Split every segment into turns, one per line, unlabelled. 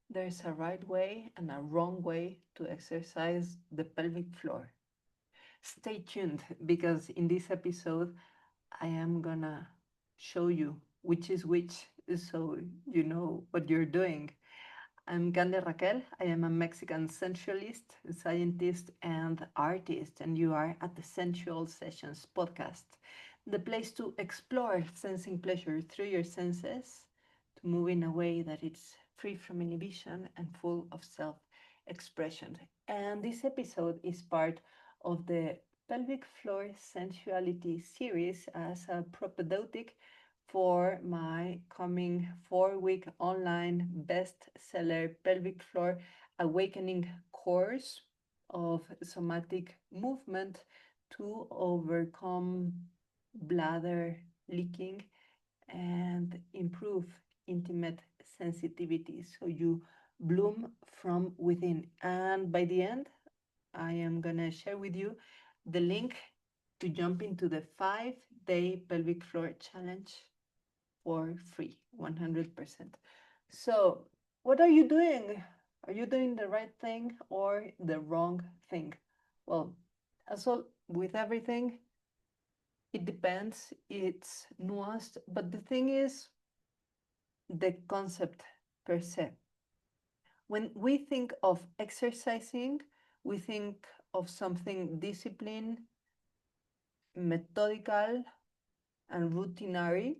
There's a right way and a wrong way to exercise the pelvic floor. Stay tuned because in this episode, I am gonna show you which is which so you know what you're doing. I'm Candia Raquel. I am a Mexican sensualist, scientist, and artist, and you are at the Sensual Sessions Podcast, the place to explore sensing pleasure through your senses, to move in a way that it's free from inhibition and full of self expression. And this episode is part of the Pelvic Floor Sensuality series as a propedeutic for my coming 4 week online bestseller pelvic floor awakening course of somatic movement to overcome bladder leaking and improve intimate sensitivity so you bloom from within. And by the end, I am gonna share with you the link to jump into the 5 day pelvic floor challenge for free, 100%. So, what are you doing? Are you doing the right thing or the wrong thing? Well, as all with everything, it depends, it's nuanced, but the thing is the concept per se. When we think of exercising, we think of something disciplined, methodical, and routinary,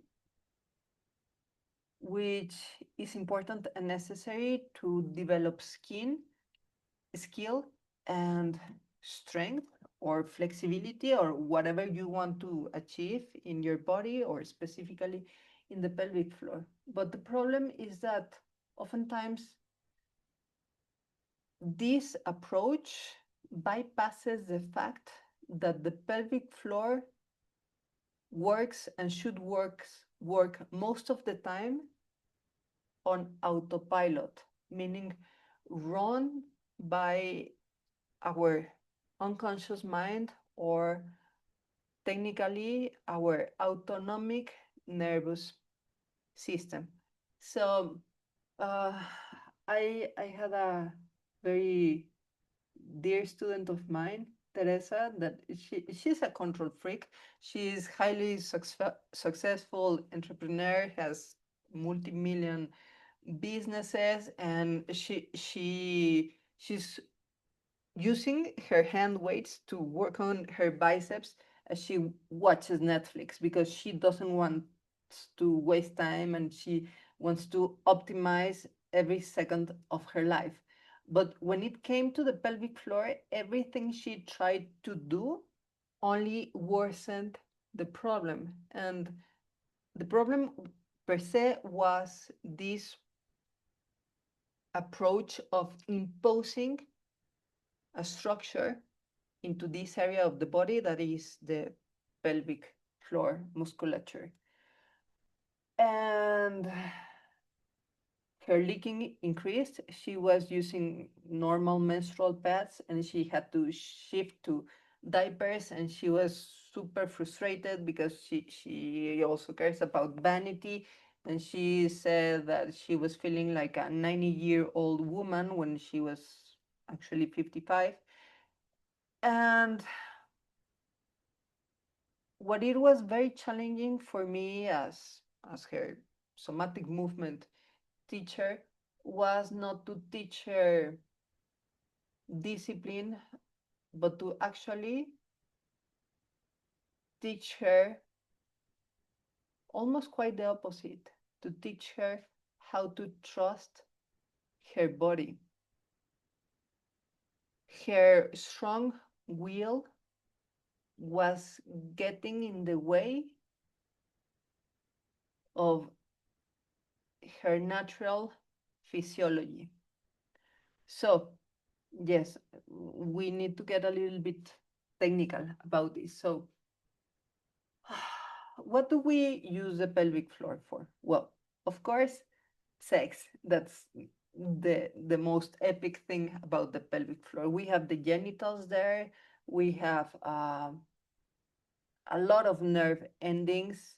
which is important and necessary to develop skill, and strength or flexibility or whatever you want to achieve in your body or specifically in the pelvic floor. But the problem is that oftentimes this approach bypasses the fact that the pelvic floor works and should work most of the time on autopilot, meaning run by our unconscious mind or technically our autonomic nervous system. So uh, I had a very dear student of mine, Teresa, that she's a control freak. She's highly successful entrepreneur, has multi-million businesses, and she's using her hand weights to work on her biceps as she watches Netflix because she doesn't want to waste time and she wants to optimize every second of her life. But when it came to the pelvic floor, everything she tried to do only worsened the problem. And the problem per se was this approach of imposing a structure into this area of the body that is the pelvic floor musculature. And her leaking increased. She was using normal menstrual pads and she had to shift to diapers, and she was super frustrated because she also cares about vanity, and she said that she was feeling like a 90-year-old woman when she was actually 55. And what it was very challenging for me as her somatic movement teacher was not to teach her discipline, but to actually teach her almost quite the opposite, to teach her how to trust her body. Her strong will was getting in the way of her natural physiology. So, yes, we need to get a little bit technical about this. So, what do we use the pelvic floor for? Well, of course, sex. That's the most epic thing about the pelvic floor. We have the genitals there. We have a lot of nerve endings.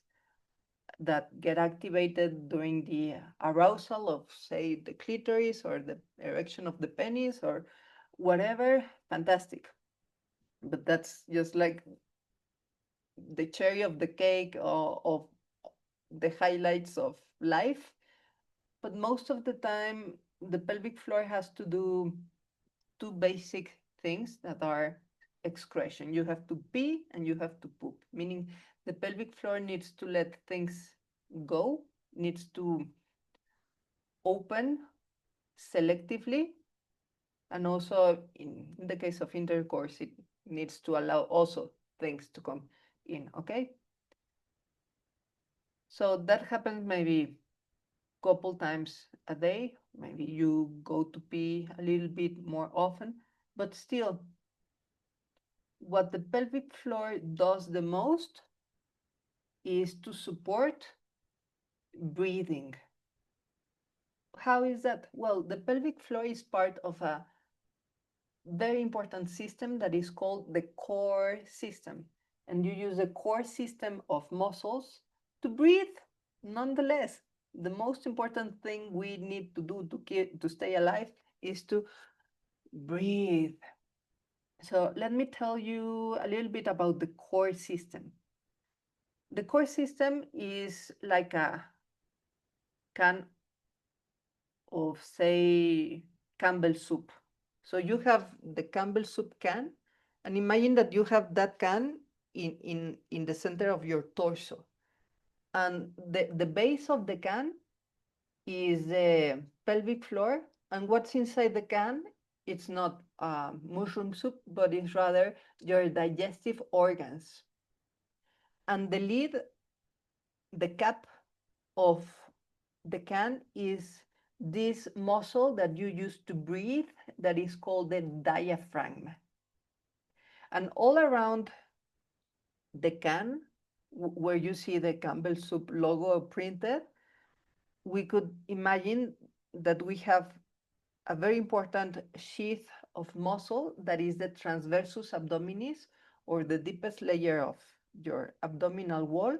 that get activated during the arousal of, say, the clitoris or the erection of the penis or whatever, fantastic. But that's just like the cherry of the cake of the highlights of life. But most of the time, the pelvic floor has to do two basic things that are excretion. You have to pee and you have to poop, meaning the pelvic floor needs to let things go, needs to open selectively, and also in the case of intercourse, it needs to allow also things to come in, okay? So that happens maybe couple times a day. Maybe you go to pee a little bit more often, but still, what the pelvic floor does the most is to support breathing. How is that? Well, the pelvic floor is part of a very important system that is called the core system. And you use the core system of muscles to breathe. Nonetheless, the most important thing we need to do to stay alive is to breathe. So let me tell you a little bit about the core system. The core system is like a can of, say, Campbell soup. So you have the Campbell soup can, and imagine that you have that can in the center of your torso. And the base of the can is the pelvic floor. And what's inside the can? It's not mushroom soup, but it's rather your digestive organs. And the lid, the cap of the can is this muscle that you use to breathe that is called the diaphragm. And all around the can, where you see the Campbell Soup logo printed, we could imagine that we have a very important sheath of muscle that is the transversus abdominis, or the deepest layer of your abdominal wall.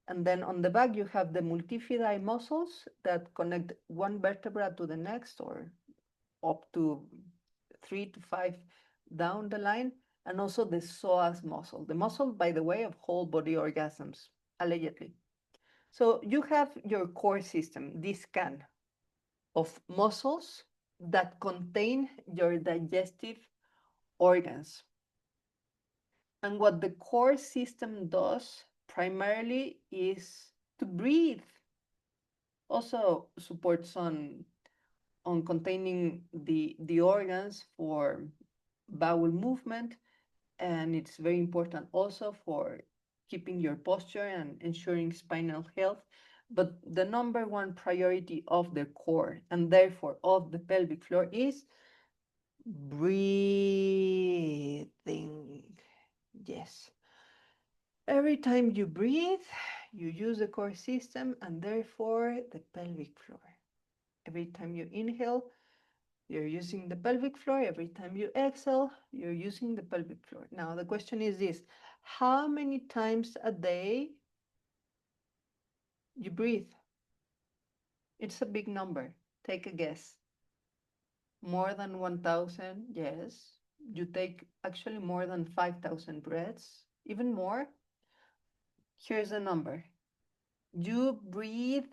And then on the back, you have the multifidi muscles that connect one vertebra to the next, or up to 3 to 5 down the line. And also the psoas muscle, the muscle, by the way, of whole body orgasms, allegedly. So you have your core system, this can of muscles that contain your digestive organs. And what the core system does primarily is to breathe. Also supports on containing the organs for bowel movement, and it's very important also for keeping your posture and ensuring spinal health. But the number one priority of the core, and therefore of the pelvic floor, is breathing. Yes. Every time you breathe, you use the core system and therefore the pelvic floor. Every time you inhale, you're using the pelvic floor. Every time you exhale, you're using the pelvic floor. Now, the question is this: how many times a day you breathe? It's a big number. Take a guess. More than 1,000? Yes. You take actually more than 5,000 breaths, even more. Here's the number: you breathe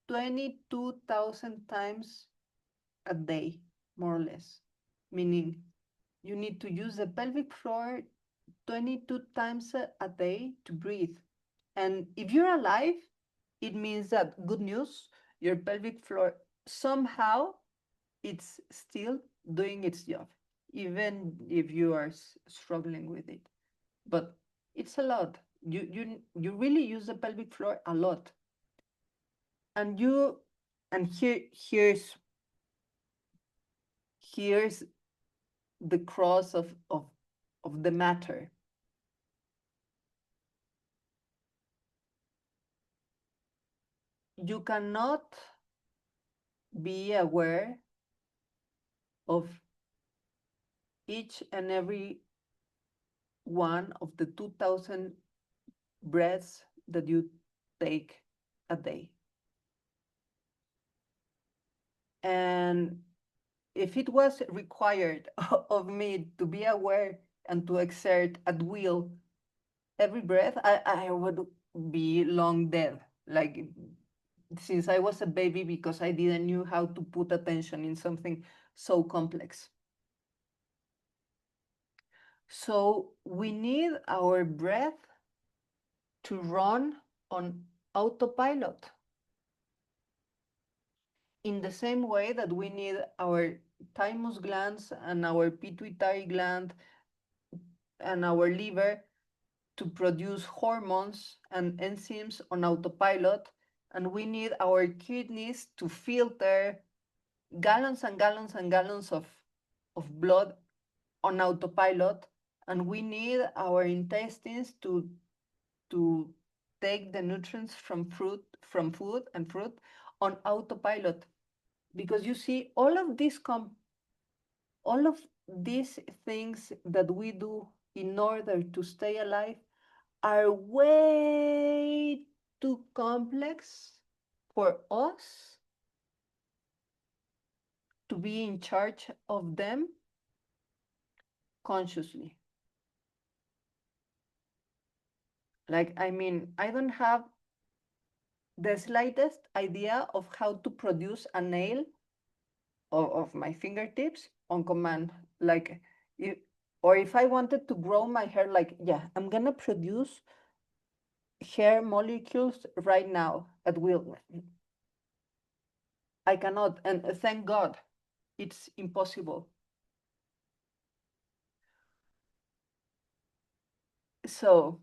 22,000 times a day, more or less. Meaning you need to use the pelvic floor 22 times a day to breathe. And if you're alive, it means that, good news, your pelvic floor somehow it's still doing its job, even if you are struggling with it. But it's a lot. You really use the pelvic floor a lot. And you and here's the cross of the matter. You cannot be aware of each and every one of the 2,000 breaths that you take a day. And if it was required of me to be aware and to exert at will every breath, I would be long dead. Like since I was a baby, because I didn't know how to put attention in something so complex. So we need our breath to run on autopilot in the same way that we need our thymus glands and our pituitary gland and our liver to produce hormones and enzymes on autopilot, and we need our kidneys to filter gallons and gallons and gallons of blood on autopilot, and we need our intestines to take the nutrients from food and fruit on autopilot. Because you see, all of these things that we do in order to stay alive are way too complex for us to be in charge of them consciously. Like, I mean, I don't have the slightest idea of how to produce a nail of my fingertips on command. Like, if, or if I wanted to grow my hair, like, yeah, I'm gonna produce hair molecules right now at will. I cannot, and thank God, it's impossible. So,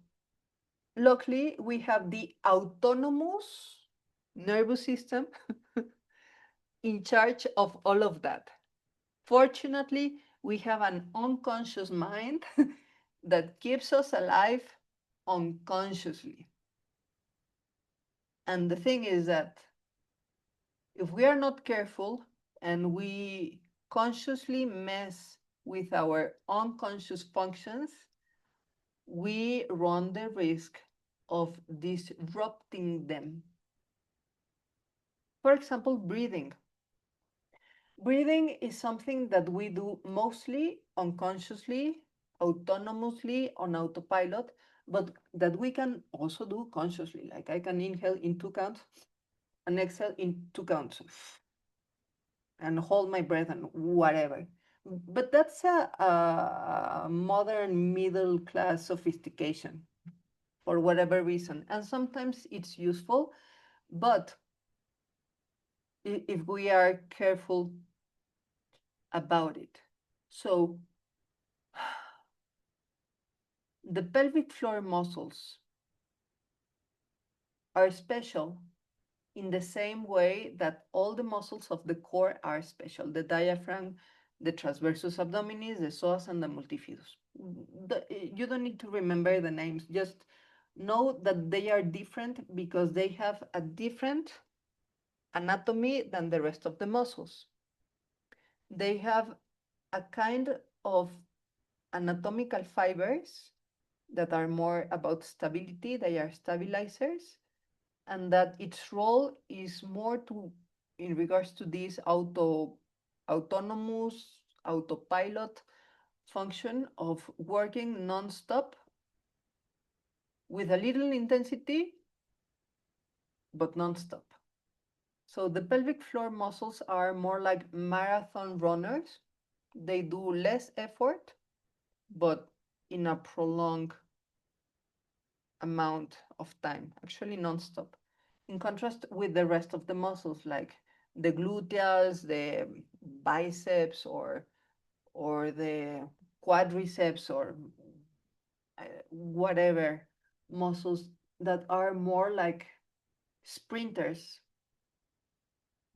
luckily, we have the autonomous nervous system in charge of all of that. Fortunately, we have an unconscious mind that keeps us alive unconsciously. And the thing is that if we are not careful and we consciously mess with our unconscious functions, we run the risk of disrupting them. For example, breathing. Breathing is something that we do mostly unconsciously, autonomously, on autopilot, but that we can also do consciously. Like I can inhale in 2 counts and exhale in 2 counts and hold my breath and whatever. But that's a modern middle class sophistication for whatever reason. And sometimes it's useful, but if we are careful about it. So the pelvic floor muscles are special in the same way that all the muscles of the core are special: the diaphragm, the transversus abdominis, the psoas, and the multifidus. You don't need to remember the names, just know that they are different because they have a different anatomy than the rest of the muscles. They have a kind of anatomical fibers that are more about stability, they are stabilizers, and that its role is more to in regards to this autonomous autopilot function of working non-stop with a little intensity but non-stop. So the pelvic floor muscles are more like marathon runners. They do less effort but in a prolonged amount of time, actually non-stop. In contrast with the rest of the muscles, like the gluteals, the biceps, or the quadriceps, or whatever muscles that are more like sprinters.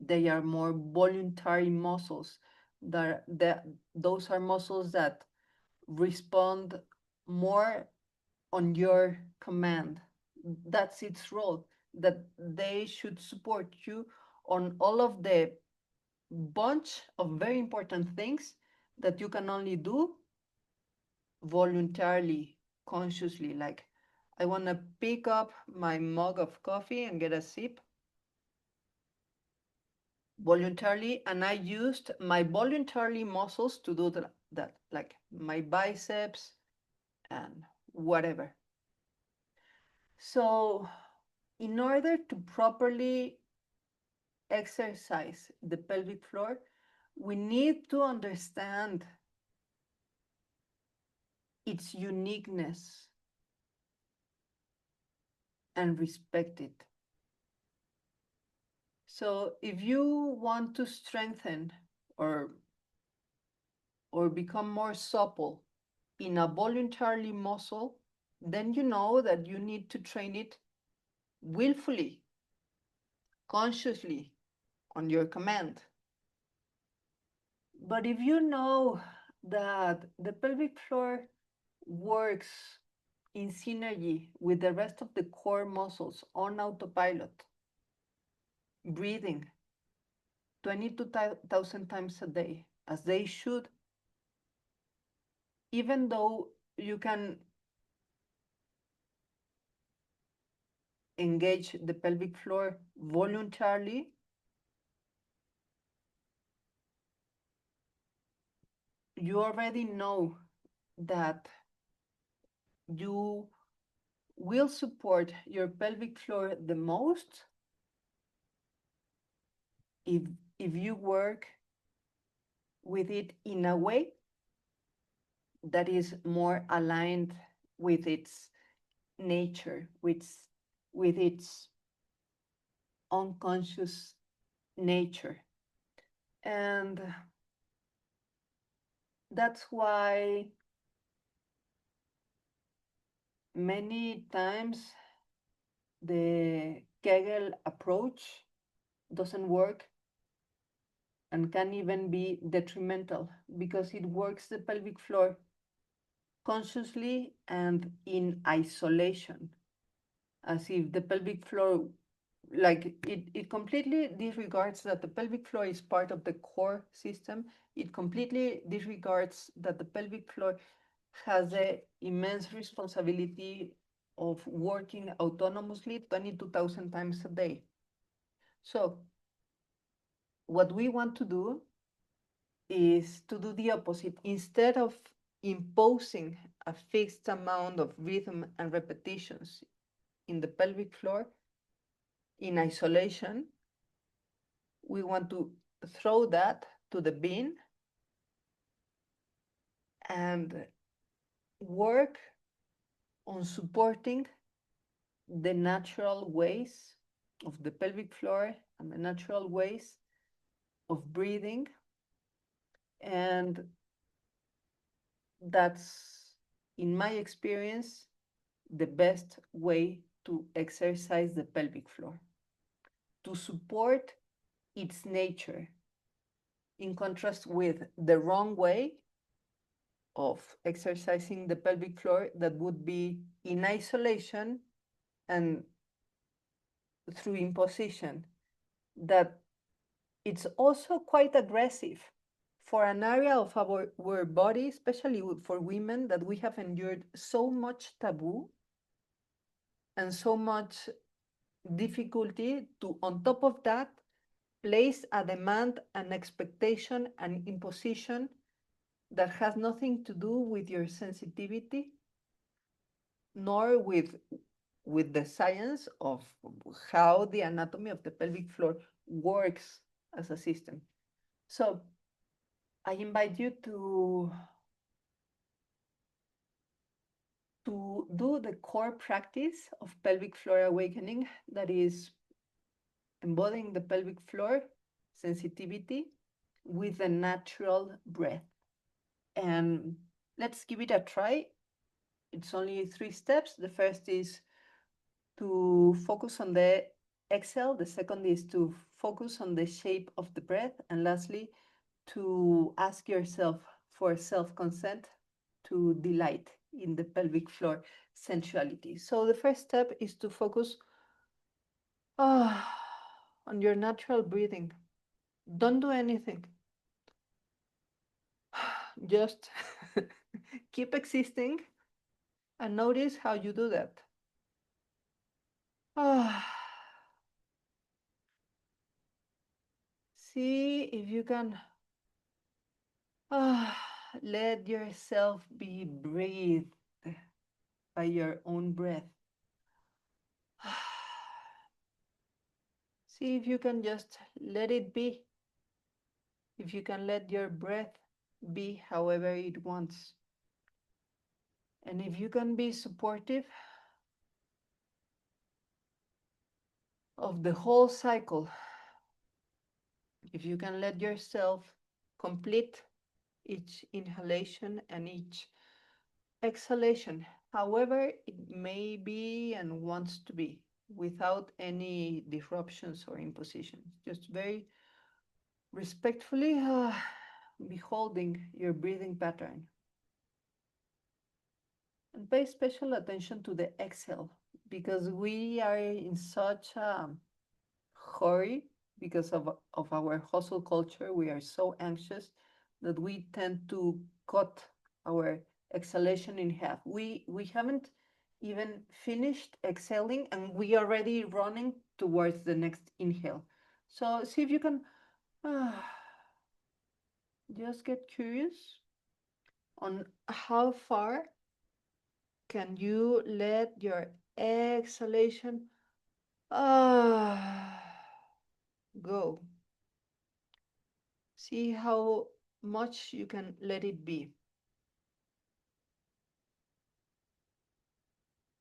They are more voluntary muscles. Those are muscles that respond more on your command. That's its role, that they should support you on all of the bunch of very important things that you can only do voluntarily, consciously. Like I want to pick up my mug of coffee and get a sip voluntarily, and I used my voluntarily muscles to do that, like my biceps and whatever. So, in order to properly exercise the pelvic floor, we need to understand its uniqueness and respect it. So, if you want to strengthen or become more supple in a voluntarily muscle, then you know that you need to train it willfully, consciously, on your command. But if you know that the pelvic floor works in synergy with the rest of the core muscles on autopilot, breathing 22,000 times a day, as they should, even though you can engage the pelvic floor voluntarily, you already know that you will support your pelvic floor the most if if you work with it in a way that is more aligned with its nature, with its unconscious nature. And that's why many times the Kegel approach doesn't work and can even be detrimental because it works the pelvic floor consciously and in isolation, as if the pelvic floor, like it completely disregards that the pelvic floor is part of the core system. It completely disregards that the pelvic floor has the immense responsibility of working autonomously 22,000 times a day. So, what we want to do is to do the opposite. Instead of imposing a fixed amount of rhythm and repetitions in the pelvic floor in isolation, we want to throw that to the bin and work on supporting the natural ways of the pelvic floor and the natural ways of breathing. And that's, in my experience, the best way to exercise the pelvic floor, to support its nature, in contrast with the wrong way of exercising the pelvic floor that would be in isolation and through imposition, that it's also quite aggressive for an area of our body, especially for women, that we have endured so much taboo and so much difficulty to, on top of that, place a demand, an expectation, an imposition that has nothing to do with your sensitivity, nor with the science of how the anatomy of the pelvic floor works as a system. So I invite you to do the core practice of pelvic floor awakening, that is embodying the pelvic floor sensitivity with a natural breath. And let's give it a try. It's only 3 steps. The first is to focus on the exhale. The second is to focus on the shape of the breath. And lastly, to ask yourself for self-consent to delight in the pelvic floor sensuality. So the first step is to focus on your natural breathing. Don't do anything. Just keep existing and notice how you do that. Ah, see if you can ah, let yourself be breathed by your own breath. See if you can just let it be. If you can let your breath be however it wants. And if you can be supportive of the whole cycle, if you can let yourself complete each inhalation and each exhalation, however it may be and wants to be, without any disruptions or impositions, just very respectfully beholding your breathing pattern. And pay special attention to the exhale because we are in such a hurry because of our hustle culture. We are so anxious that we tend to cut our exhalation in half. We haven't even finished exhaling and we are already running towards the next inhale. So see if you can uh, just get curious on how far can you let your exhalation uh, go. See how much you can let it be.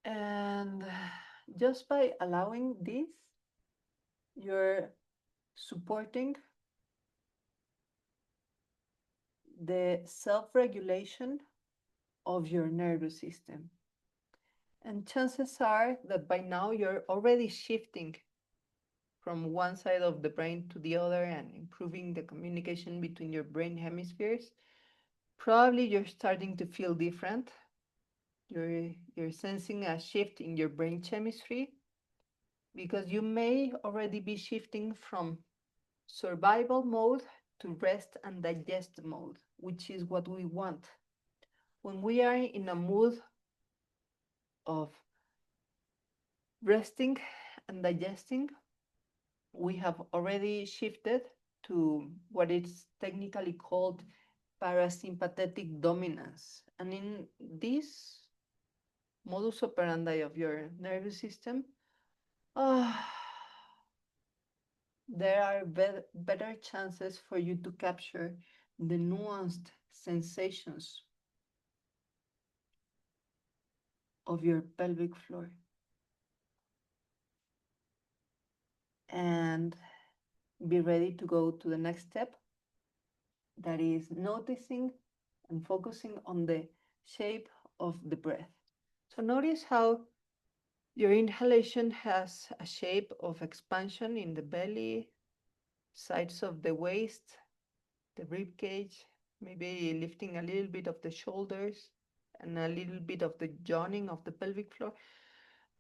And just by allowing this, you're supporting the self regulation of your nervous system. And chances are that by now you're already shifting from one side of the brain to the other and improving the communication between your brain hemispheres. Probably you're starting to feel different. You're sensing a shift in your brain chemistry because you may already be shifting from survival mode to rest and digest mode, which is what we want. When we are in a mood of resting and digesting, we have already shifted to what is technically called parasympathetic dominance. And in this modus operandi of your nervous system, uh, there are better chances for you to capture the nuanced sensations of your pelvic floor. And be ready to go to the next step, that is noticing and focusing on the shape of the breath. So notice how your inhalation has a shape of expansion in the belly, sides of the waist, the rib cage, maybe lifting a little bit of the shoulders and a little bit of the yawning of the pelvic floor.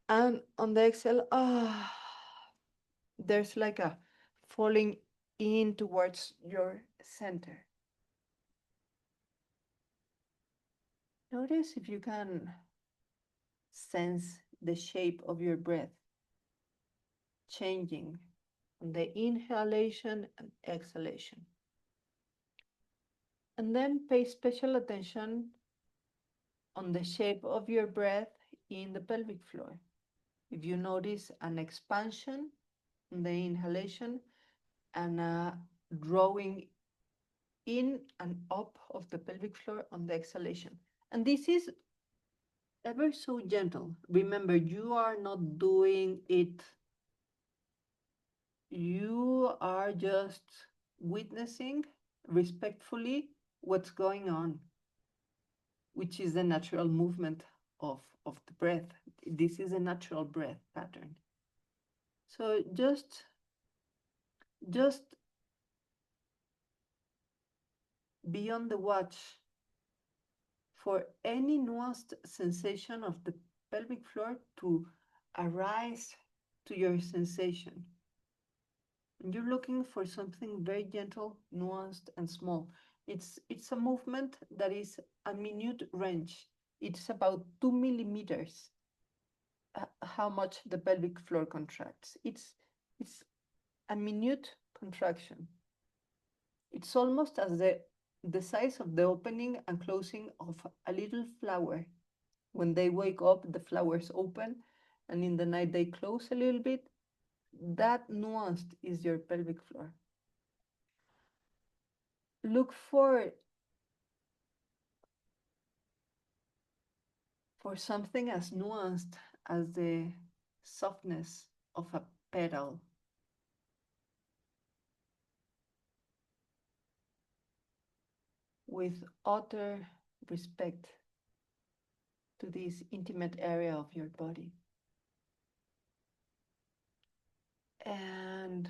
And on the exhale, there's like a falling in towards your center. Notice if you can sense the shape of your breath changing on the inhalation and exhalation. And then pay special attention on the shape of your breath in the pelvic floor. If you notice an expansion on the inhalation and a drawing in and up of the pelvic floor on the exhalation. And this is ever so gentle. Remember, you are not doing it, you are just witnessing respectfully what's going on, which is the natural movement of the breath. This is a natural breath pattern. So just be on the watch for any nuanced sensation of the pelvic floor to arise to your sensation. And you're looking for something very gentle, nuanced, and small. It's a movement that is a minute range. It's about 2 millimeters. how much the pelvic floor contracts. It's a minute contraction. It's almost as the size of the opening and closing of a little flower. When they wake up, the flowers open, and in the night they close a little bit. That nuanced is your pelvic floor. Look for something as nuanced as the softness of a petal, with utter respect to this intimate area of your body. And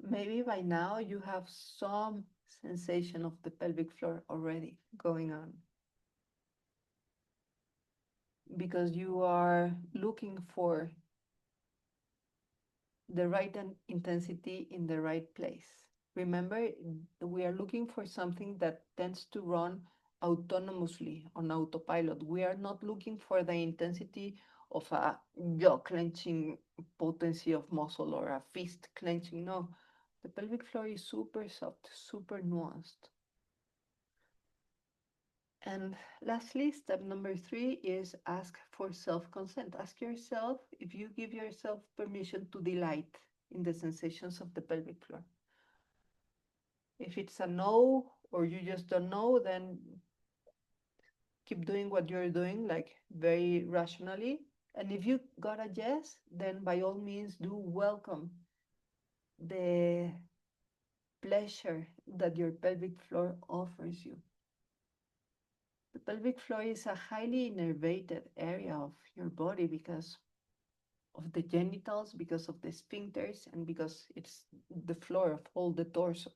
maybe by now you have some sensation of the pelvic floor already going on because you are looking for the right intensity in the right place. Remember, we are looking for something that tends to run autonomously on autopilot. We are not looking for the intensity of a jaw clenching potency of muscle or a fist clenching. No, the pelvic floor is super soft, super nuanced. And lastly, step number 3 is ask for self consent. Ask yourself if you give yourself permission to delight in the sensations of the pelvic floor. If it's a no, or you just don't know, then keep doing what you're doing, like very rationally. And if you got a yes, then by all means do welcome the pleasure that your pelvic floor offers you. The pelvic floor is a highly innervated area of your body because of the genitals, because of the sphincters, and because it's the floor of all the torso.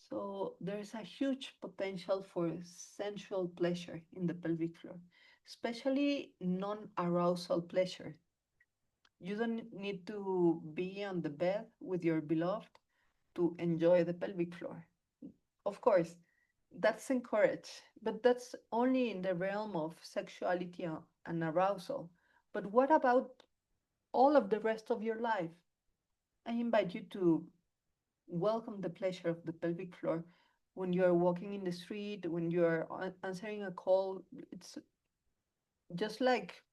So there's a huge potential for sensual pleasure in the pelvic floor, especially non-arousal pleasure. You don't need to be on the bed with your beloved to enjoy the pelvic floor. Of course, that's encouraged, but that's only in the realm of sexuality and arousal. But what about all of the rest of your life? I invite you to welcome the pleasure of the pelvic floor when you're walking in the street, when you're answering a call. It's just like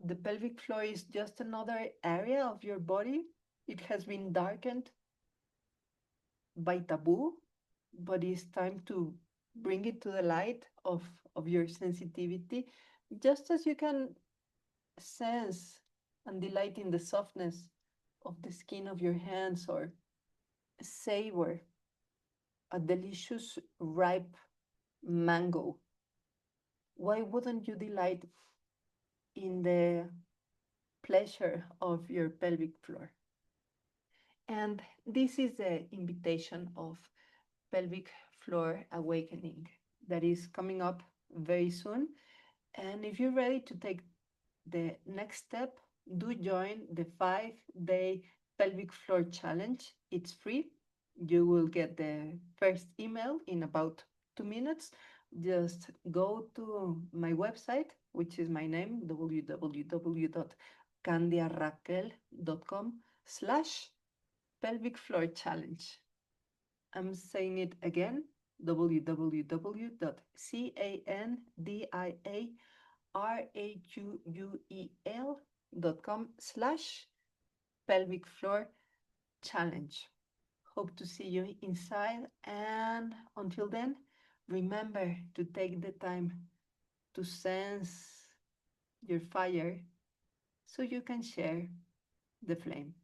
the pelvic floor is just another area of your body. It has been darkened by taboo, but it's time to bring it to the light of your sensitivity, just as you can sense and delight in the softness of the skin of your hands or savor a delicious ripe mango. Why wouldn't you delight in the pleasure of your pelvic floor? And this is the invitation of pelvic floor awakening that is coming up very soon. And if you're ready to take the next step, do join the 5-day pelvic floor challenge. It's free. You will get the first email in about 2 minutes. Just go to my website, which is my name, www.candiaraquel.com/pelvic floor challenge. I'm saying it again, www.candiaraquel.com/pelvic floor challenge. Hope to see you inside. And until then, remember to take the time to sense your fire so you can share the flame.